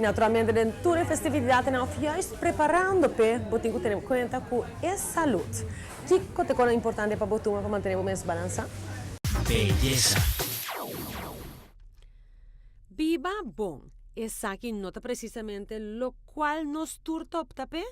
Naturalmente, dentro da festividade, nós estamos preparando para botar em conta com a saúde. Que é importante para botar para manter o mesmo balança? Belleza. Viva bom. Essa aqui nota precisamente lo qual nos turta opta pe.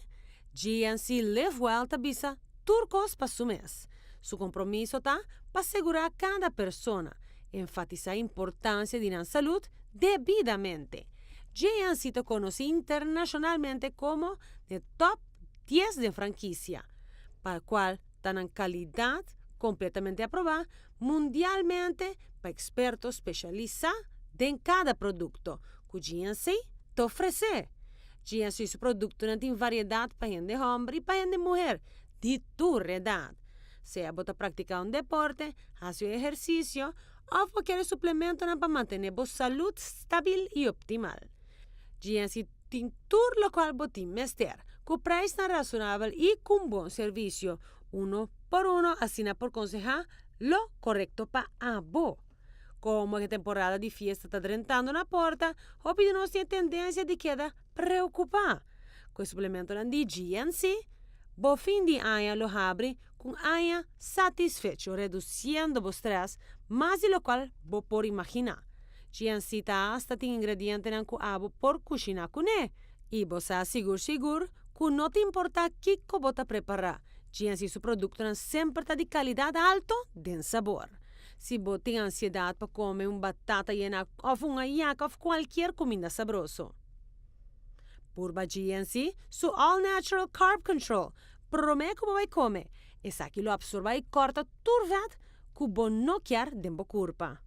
GNC le vuelta bisa turcos para su mês. Su compromisso tá para segurar cada persona, enfatizar a importância de la salud devidamente. GNC te conoce internacionalmente como el top 10 de franquicia, para el cual dan calidad completamente aprobada mundialmente para expertos especializados en cada producto que GNC te ofrece. GNC su producto tem variedade para gente homem e para gente mulher, de toda edad. Sea para practicar un deporte, hacer ejercicio o qualquer suplemento para mantener a salud estável y optimal. GNC tem tudo lo qual botim mester, con preço razonável y con buen servicio, uno por uno, así por aconsejar lo correcto para ambos. Como a temporada de fiesta está rentando na porta, o nós tem tendência de queda preocupar. Com o suplemento de GNC, bo fim de ano lo abre com ano satisfecho, reduzindo o estresse, mais de lo qual bo por imaginar. GNC hasta tem ingrediente na abo por cozinhar com ele. E você seguro que não te importa que bota preparar. GNC su produto sempre está de qualidade alto, de sabor. Se você tem ansiedade para comer uma batata llena ou uma yaca ou qualquer comida sabroso. Por GNC, su All Natural Carb Control, promete que vai comer. Essa aqui lo absorba e corta turvat que você não quer dentro da curva.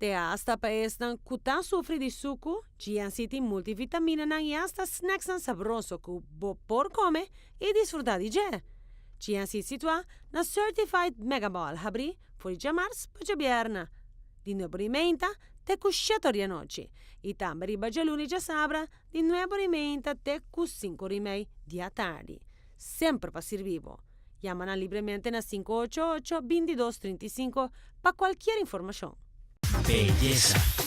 Te hasta para esta que tá sofre de suco, GNC tem multivitamina e hasta snacks sabroso que você pode comer e desfrutar de dia. GNC situa na Certified Megaball, abri fuori de março para viernes. De 9h30 até 7h da noite. E também riba de lunes a sábado, de 9h30 até 5h30 da tarde. Sempre para ser vivo. Llama livremente na 588-2235 para qualquer informação. Belleza.